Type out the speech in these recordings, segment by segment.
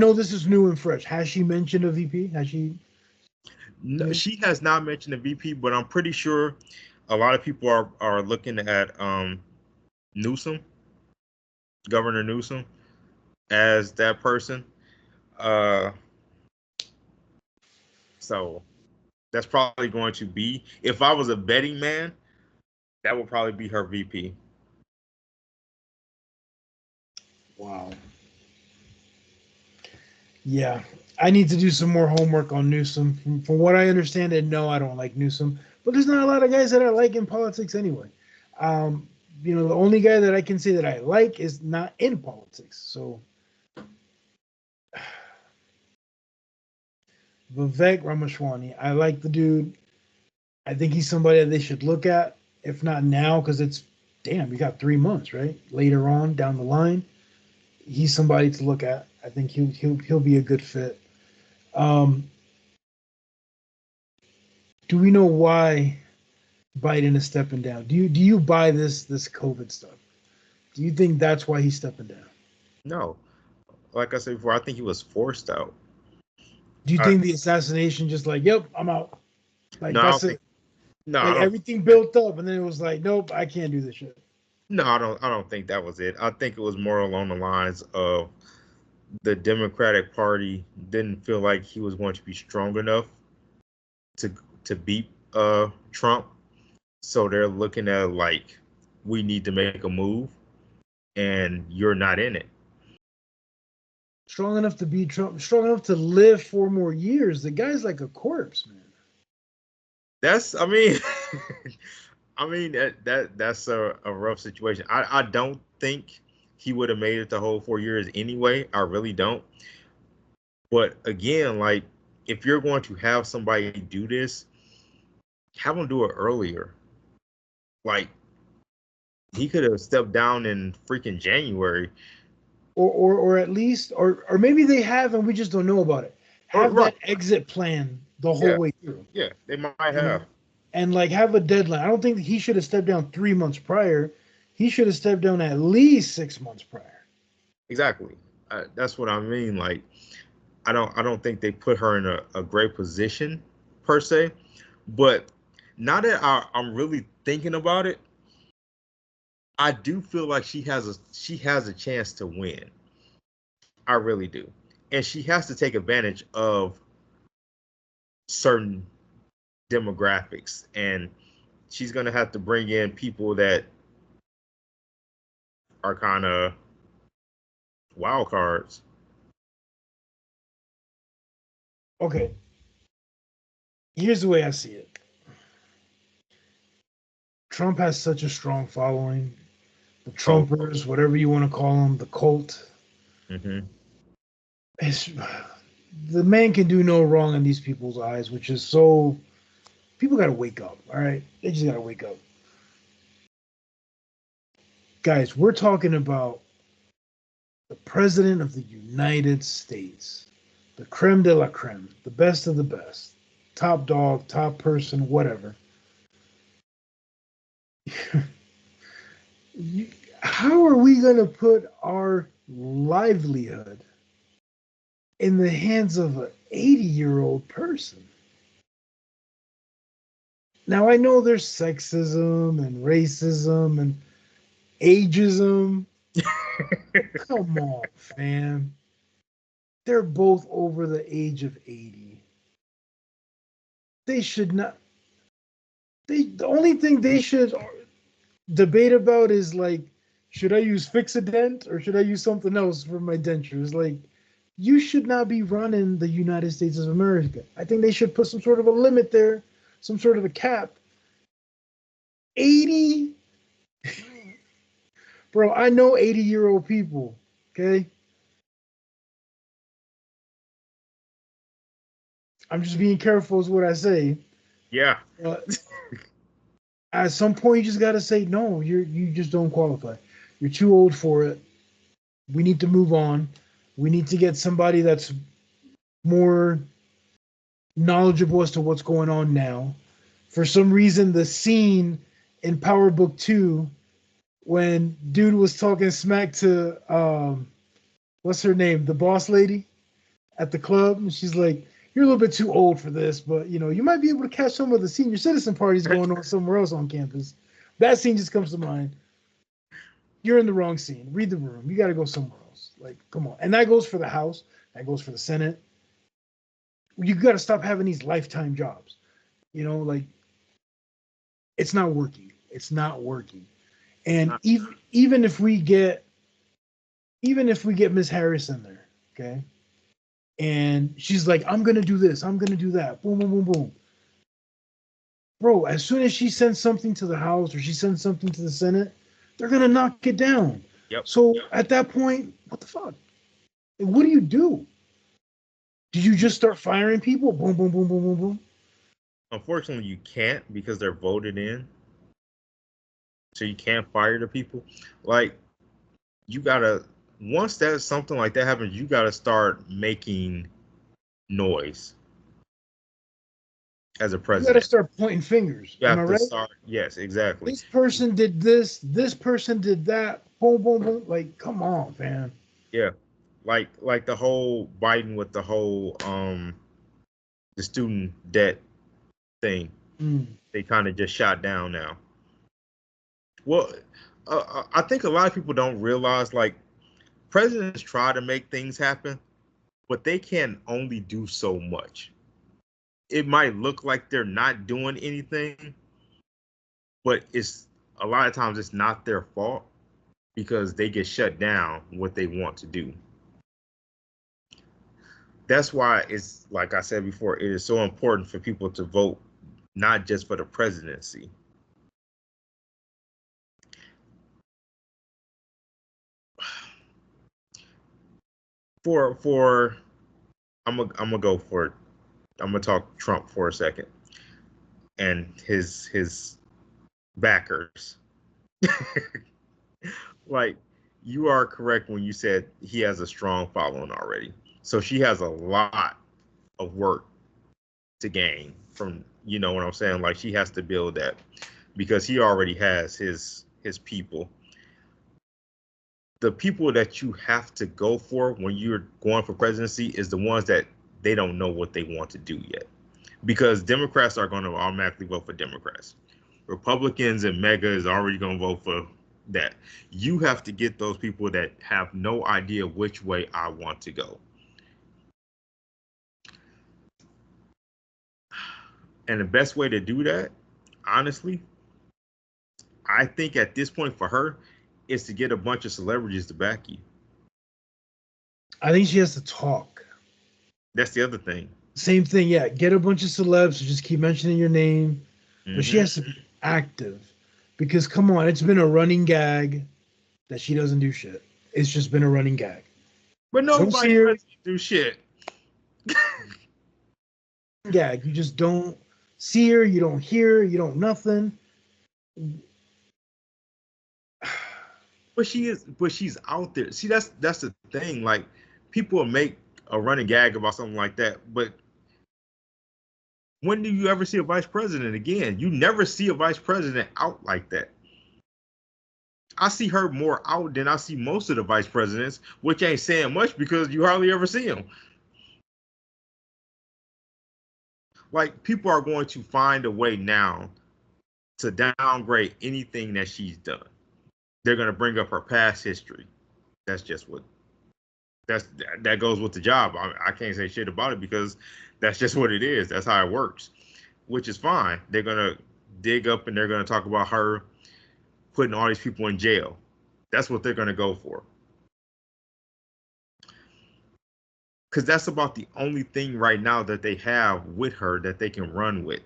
know this is new and fresh. Has she mentioned a VP? Has she? No, she has not mentioned the VP, but I'm pretty sure a lot of people are looking at Newsom, Governor Newsom, as that person. Uh, so that's probably going to be, if I was a betting man, that would probably be her VP. Wow. Yeah, I need to do some more homework on Newsom. From what I understand, and no, I don't like Newsom. But there's not a lot of guys that I like in politics anyway. Um, the only guy that I can say that I like is not in politics. So Vivek Ramaswamy, I like the dude. I think he's somebody that they should look at, if not now, because it's damn, we got 3 months, right? Later on down the line, he's somebody to look at. I think he'll be a good fit. Um, do we know why Biden is stepping down? Do you buy this COVID stuff? Do you think that's why he's stepping down? No, like I said before, I think he was forced out. Do you I, think the assassination just like, yep, I'm out. Like no, I that's don't think. it. No, I Like don't. everything built up and then it was like, nope, I can't do this shit. No, I don't. I don't think that was it. I think it was more along the lines of the Democratic Party didn't feel like he was going to be strong enough to to beat Trump. So they're looking at like, we need to make a move, and you're not in it. Strong enough to beat Trump, strong enough to live 4 more years. The guy's like a corpse, man. That's, I mean, I mean that's a rough situation. I don't think he would have made it the whole 4 years anyway. I really don't. But again, like, if you're going to have somebody do this, have them do it earlier. Like, he could have stepped down in freaking January. Or at least or maybe they have and we just don't know about it. Or Have right, that exit plan the whole yeah, way through, yeah, they might you have. know, and like have a deadline. I don't think he should have stepped down 3 months prior. He should have stepped down at least 6 months prior. Exactly. That's what I mean. Like, I don't think they put her in a great position per se. But now that I'm really thinking about it, I do feel like she has a chance to win. I really do, and she has to take advantage of certain demographics, and she's gonna have to bring in people that are kind of wild cards. Okay, here's the way I see it. Trump has such a strong following. The Oh, Trumpers, whatever you want to call them, the cult. mm-hmm. It's, the man can do no wrong in these people's eyes, which is so. People got to wake up. All right, they just got to wake up, guys. We're talking about the president of the United States, the creme de la creme, the best of the best, top dog, top person, whatever. You- How are we going to put our livelihood in the hands of an 80-year-old person? Now, I know there's sexism and racism and ageism. Come on, fam. They're both over the age of 80. They should not. The only thing they should debate about is like, should I use Fixodent or should I use something else for my dentures? Like, you should not be running the United States of America. I think they should put some sort of a limit there, some sort of a cap. 80, bro. I know 80-year-old people. Okay, I'm just being careful is what I say. Yeah, Uh, at some point, you just got to say no. You just don't qualify. You're too old for it. We need to move on. We need to get somebody that's more knowledgeable as to what's going on now. For some reason, the scene in Power Book 2 when dude was talking smack to what's her name, the boss lady. at the club, and she's like, "You're a little bit too old for this, but you might be able to catch some of the senior citizen parties going on somewhere else on campus." That scene just comes to mind. You're in the wrong scene. Read the room. You got to go somewhere else. Like, come on. And that goes for the House. That goes for the Senate. You got to stop having these lifetime jobs. Like, it's not working. It's not working. And even if we get Miss Harris in there, okay, and she's like, I'm gonna do this, I'm gonna do that, boom, boom, boom, boom. Bro, as soon as she sends something to the House or she sends something to the Senate, they're gonna knock it down. Yep. So at that point, what the fuck? What do you do? Did you just start firing people? Boom, boom, boom, boom, boom, boom. Unfortunately, you can't because they're voted in. So you can't fire the people. Like, you gotta, once that something like that happens, you gotta start making noise as a You got to president. start pointing fingers. You Am I have to right? start. Yes, exactly. This person did this. This person did that. Boom, boom, boom. Like, come on, man. Yeah, like the whole Biden with the whole the student debt thing. They kind of just shot down now. Well, I think a lot of people don't realize, like, presidents try to make things happen, but they can only do so much. It might look like they're not doing anything, but it's a lot of times it's not their fault because they get shut down what they want to do. That's why it's, like I said before, it is so important for people to vote not just for the presidency. For I'm gonna go for it. I'm gonna talk Trump for a second and his backers. Like, you are correct when you said he has a strong following already. So she has a lot of work to gain from, you know what I'm saying? Like, she has to build that because he already has his people. The people that you have to go for when you're going for presidency is the ones that they don't know what they want to do yet. Because Democrats are going to automatically vote for Democrats. Republicans and MAGA is already going to vote for that. You have to get those people that have no idea which way I want to go. And the best way to do that, honestly, I think at this point for her, is to get a bunch of celebrities to back you. I think she has to talk. That's the other thing. Same thing, yeah. Get a bunch of celebs to just keep mentioning your name, but she has to be active because, come on, it's been a running gag that she doesn't do shit. It's just been a running gag. But nobody doesn't do shit. Gag. You just don't see her. You don't hear her. You don't nothing. But she's out there. See, that's the thing. Like, people will make a running gag about something like that, but when do you ever see a vice president again? You never see a vice president out like that. I see her more out than I see most of the vice presidents, which ain't saying much because you hardly ever see them. Like, people are going to find a way now to downgrade anything that she's done. They're going to bring up her past history. That's just what that goes with the job. I can't say shit about it because that's just what it is. That's how it works, which is fine. They're going to dig up and they're going to talk about her putting all these people in jail. That's what they're going to go for. Because that's about the only thing right now that they have with her that they can run with.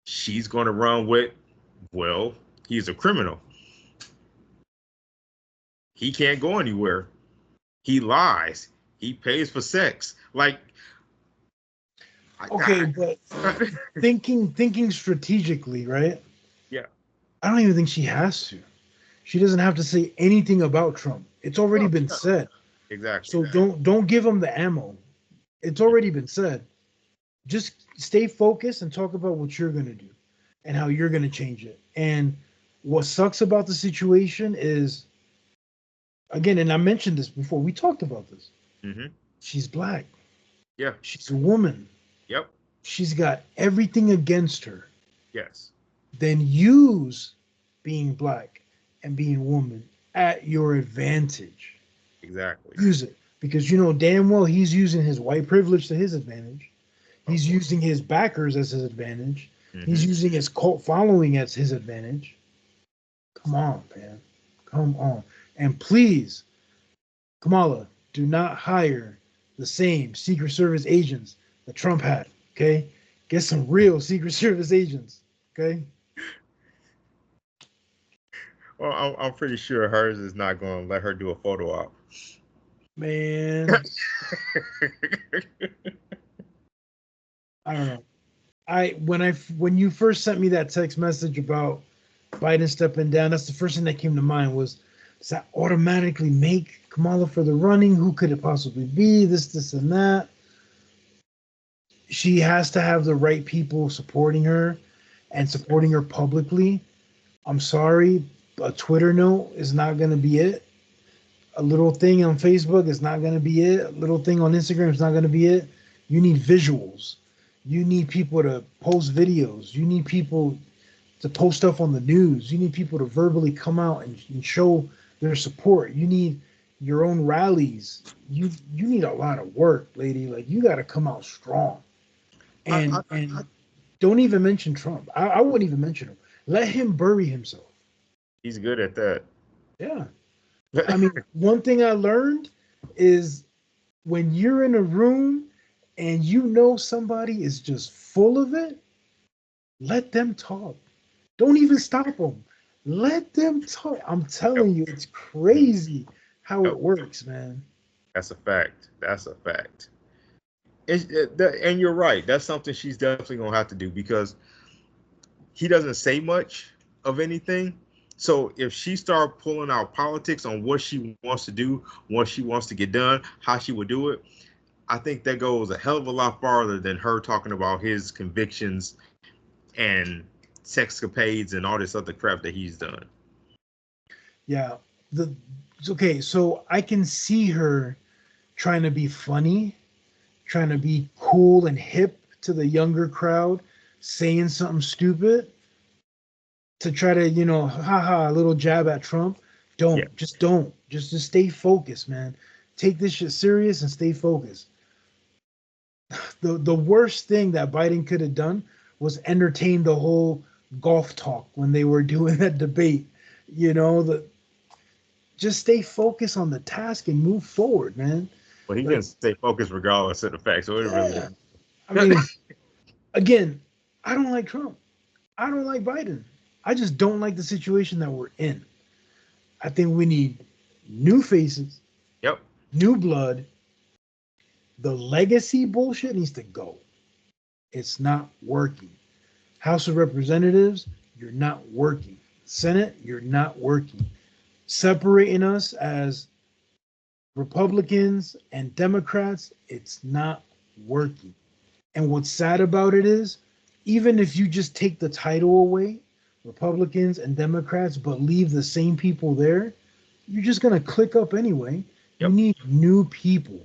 She's going to run with, well, he's a criminal. He can't go anywhere. He lies. He pays for sex. Like, okay, but thinking strategically, right? Yeah. I don't even think she has to. She doesn't have to say anything about Trump. It's already been said. Exactly. So don't give them the ammo. It's already been said. Just stay focused and talk about what you're going to do and how you're going to change it. And what sucks about the situation is, again, and I mentioned this before, we talked about this. Mm-hmm. She's black. Yeah. She's a woman. Yep. She's got everything against her. Yes. Then use being black and being woman at your advantage. Exactly. Use it because you know damn well he's using his white privilege to his advantage. He's Okay. using his backers as his advantage. He's Mm-hmm. using his cult following as his advantage. Come on, man. Come on. And please, Kamala, do not hire the same Secret Service agents that Trump had. Okay? Get some real Secret Service agents. Okay? Well, I'm pretty sure hers is not going to let her do a photo op. Man, I don't know. When you first sent me that text message about Biden stepping down, that's the first thing that came to mind was, does that automatically make Kamala for the running? Who could it possibly be? This, and that. She has to have the right people supporting her and supporting her publicly. I'm sorry, a Twitter note is not going to be it. A little thing on Facebook is not going to be it. A little thing on Instagram is not going to be it. You need visuals. You need people to post videos. You need people to post stuff on the news. You need people to verbally come out and show their support. You need your own rallies. You need a lot of work, lady. Like you got to come out strong. I, And don't even mention Trump. I wouldn't even mention him. Let him bury himself. he's good at that. Yeah. I mean, one thing I learned is when you're in a room and you know somebody is just full of it, let them talk. Don't even stop them. Let them talk. I'm Yep. telling you, it's crazy how it Yep. works, man. That's a fact. That's a fact. And you're right. That's something she's definitely going to have to do because he doesn't say much of anything. So if she start pulling out politics on what she wants to do, what she wants to get done, how she would do it, I think that goes a hell of a lot farther than her talking about his convictions and sexcapades and all this other crap that he's done. Yeah. The okay, so I can see her trying to be funny, trying to be cool and hip to the younger crowd, saying something stupid to try to, haha, a little jab at Trump. Yeah. Don't. Just stay focused, man. Take this shit serious and stay focused. The worst thing that Biden could have done was entertain the whole golf talk when they were doing that debate. The just stay focused on the task and move forward, man. But he's Like, going to stay focused regardless of the facts. So it really yeah. I mean, again, I don't like Trump. I don't like Biden. I just don't like the situation that we're in. I think we need new faces, Yep. new blood. The legacy bullshit needs to go. It's not working. House of Representatives, you're not working. Senate, you're not working. Separating us as Republicans and Democrats, it's not working. And what's sad about it is, even if you just take the title away, Republicans and Democrats, but leave the same people there, you're just going to click up anyway. You Yep. need new people.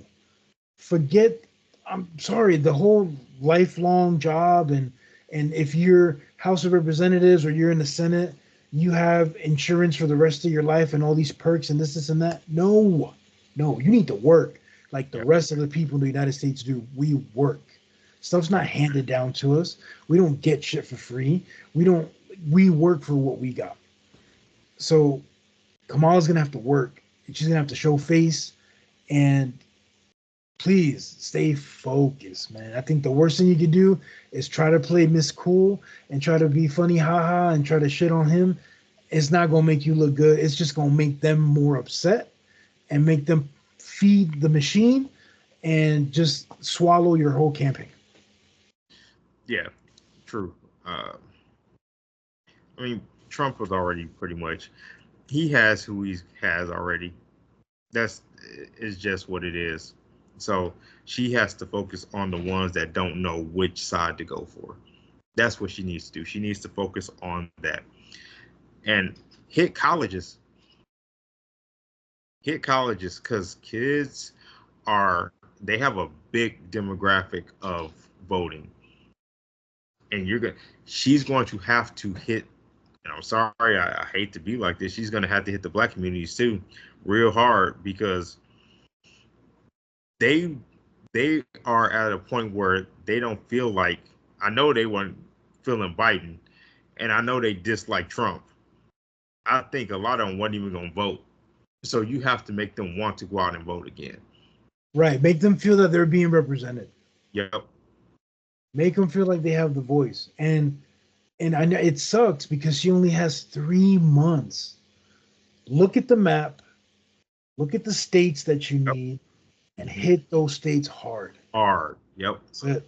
Forget, I'm sorry, the whole lifelong job and if you're House of Representatives or you're in the Senate, you have insurance for the rest of your life and all these perks and this and that. No, you need to work like the Yep. rest of the people in the United States do. We work. Stuff's not handed down to us. We don't get shit for free. We work for what we got. So Kamala's gonna have to work. She's gonna have to show face and please stay focused, man. I think the worst thing you could do is try to play Miss Cool and try to be funny, haha, and try to shit on him. It's not gonna make you look good. It's just gonna make them more upset and make them feed the machine and just swallow your whole campaign. Yeah. True. I mean, Trump was already pretty much, he has who he has already. That's is just what it is. So she has to focus on the ones that don't know which side to go for. That's what she needs to do. She needs to focus on that and hit colleges. Hit colleges because kids are they have a big demographic of voting, and she's going to have to hit. And I'm sorry, I hate to be like this. She's going to have to hit the black communities too, real hard, because they they are at a point where they don't feel like. I know they weren't feeling Biden, and I know they dislike Trump. I think a lot of them weren't even going to vote. So you have to make them want to go out and vote again. Right. Make them feel that they're being represented. Yep. Make them feel like they have the voice. And I know it sucks because she only has 3 months. Look at the map. Look at the states that you need, and hit those states hard. Hard. Yep. That's it.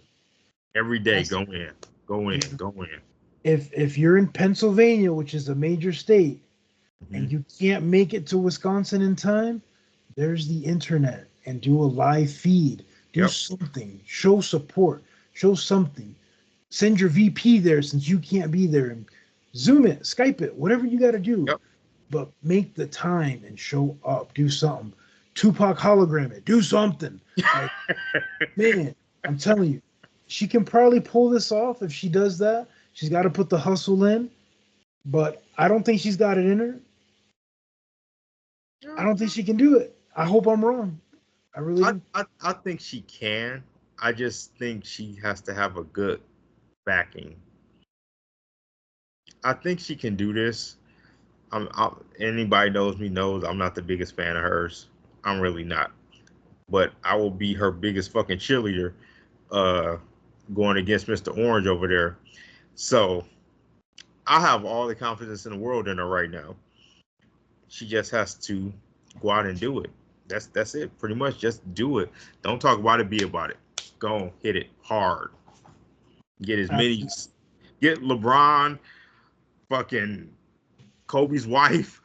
Every day, go in, go in, go in. If you're in Pennsylvania, which is a major state, and you can't make it to Wisconsin in time, there's the internet, and do a live feed. Do something. Show support. Show something. Send your VP there since you can't be there, and Zoom it, Skype it, whatever you got to do. Yep. But make the time and show up. Do something. Tupac hologram it. Do something. Like, man, I'm telling you, she can probably pull this off if she does that. She's got to put the hustle in, but I don't think she's got it in her. I don't think she can do it. I hope I'm wrong. I really do. I think she can. I just think she has to have a good backing. I think she can do this. Anybody knows me knows I'm not the biggest fan of hers. I'm really not. But I will be her biggest fucking cheerleader going against Mr. Orange over there. So I have all the confidence in the world in her right now. She just has to go out and do it. That's it. Pretty much just do it. Don't talk about it, be about it. Go on, hit it hard. Get as many. Get LeBron, fucking Kobe's wife.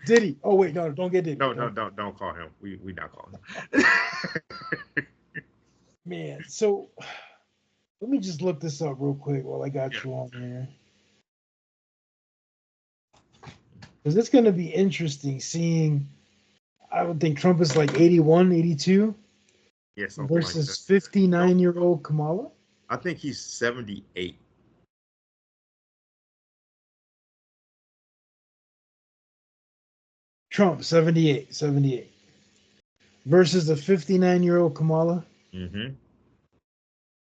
Diddy. Oh wait, no, don't get Diddy. No, don't call him. We not calling him. Man, so let me just look this up real quick while I got you on here. Because it's going to be interesting seeing, I would think Trump is like 81, 82 versus like 59-year-old Kamala. I think he's 78. Trump, 78 versus a 59-year-old Kamala. Mm-hmm.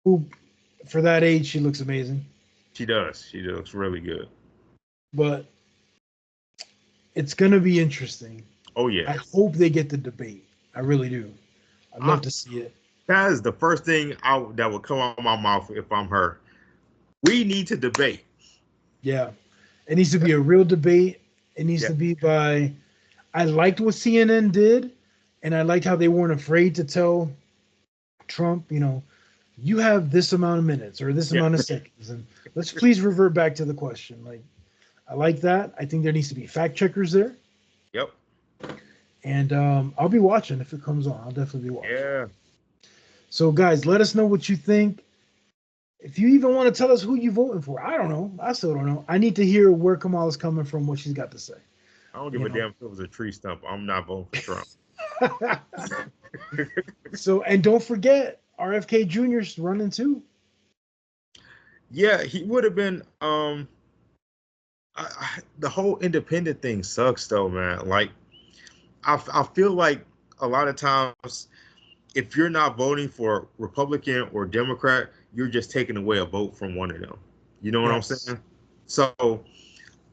Who, for that age, she looks amazing. She does. She looks really good. But it's going to be interesting. Oh, yeah. I hope they get the debate. I really do. I'd love to see it. That is the first thing that would come out of my mouth if I'm her. We need to debate. Yeah. It needs to be a real debate. It needs to be by... I liked what CNN did, and I liked how they weren't afraid to tell Trump, you have this amount of minutes or this amount of seconds, and let's please revert back to the question. Like, I like that. I think there needs to be fact checkers there. Yep. And I'll be watching if it comes on. I'll definitely be watching. Yeah. So, guys, let us know what you think. If you even want to tell us who you're voting for, I don't know. I still don't know. I need to hear where Kamala's coming from, what she's got to say. I don't give a damn if it was a tree stump. I'm not voting for Trump. So, and don't forget, RFK Jr.'s running too. Yeah, he would have been. The whole independent thing sucks, though, man. Like, I feel like a lot of times, if you're not voting for Republican or Democrat, you're just taking away a vote from one of them. You know what I'm saying? So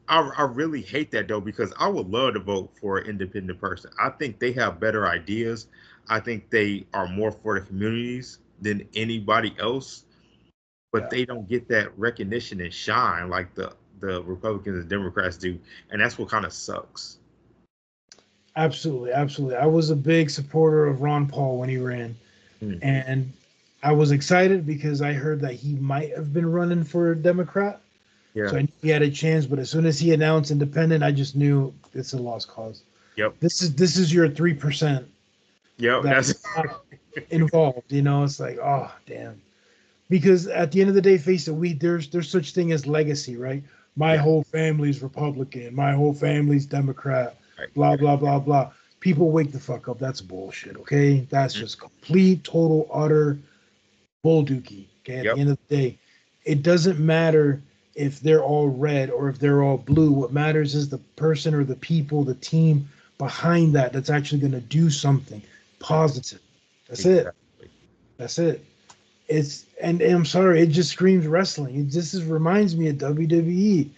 I really hate that, though, because I would love to vote for an independent person. I think they have better ideas. I think they are more for the communities than anybody else, but they don't get that recognition and shine like the Republicans and Democrats do, and that's what kind of sucks. Absolutely. I was a big supporter of Ron Paul when he ran, and I was excited because I heard that he might have been running for a Democrat. Yeah. So I knew he had a chance, but as soon as he announced independent, I just knew it's a lost cause. Yep. This is your 3%. Yep. That's involved. It's like, oh damn. Because at the end of the day, face it, there's such thing as legacy, right? My whole family's Republican. My whole family's Democrat. Right. Blah blah blah blah. people wake the fuck up. That's bullshit. Okay, that's just complete, total, utter bull dookie. Okay, at the Yep. end of the day, it doesn't matter if they're all red or if they're all blue. What matters is the person or the people, the team behind that that's actually going to do something positive. That's it. Exactly. That's it. It's and I'm sorry, it just screams wrestling. It just reminds me of WWE.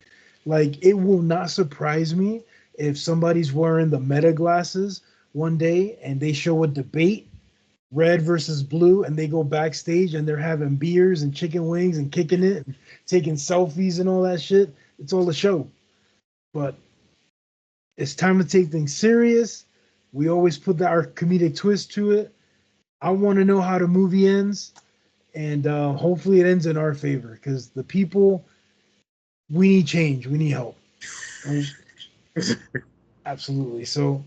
Like it will not surprise me if somebody's wearing the meta glasses one day and they show a debate, red versus blue, and they go backstage and they're having beers and chicken wings and kicking it and taking selfies and all that shit. It's all a show. But it's time to take things serious. We always put our comedic twist to it. I want to know how the movie ends, and hopefully it ends in our favor because the people, we need change. We need help. And absolutely. So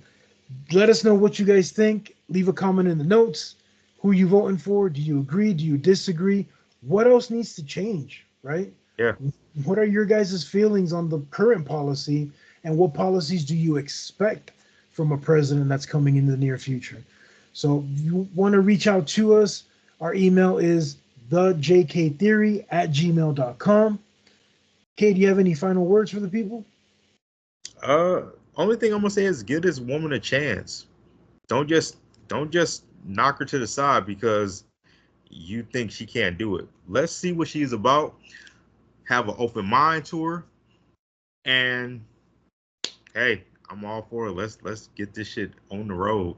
let us know what you guys think. Leave a comment in the notes. Who you voting for? Do you agree? Do you disagree? What else needs to change? Right? Yeah. What are your guys' feelings on the current policy, and what policies do you expect from a president that's coming in the near future? So if you want to reach out to us, our email is thejktheory@gmail.com. Kay, do you have any final words for the people? Uh, Only thing I'm gonna say is give this woman a chance. Don't just don't just knock her to the side because you think she can't do it. Let's see what she's about. Have an open mind to her, and hey, I'm all for it. Let's get this shit on the road.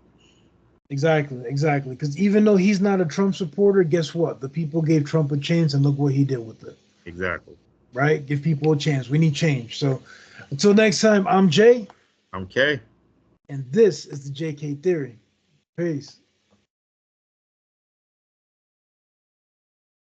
Exactly, exactly. Because even though he's not a Trump supporter, guess what? The people gave Trump a chance, and look what he did with it. Exactly. Right? Give people a chance. We need change. So until next time, I'm Jay, Okay. and this is the JK Theory. Peace.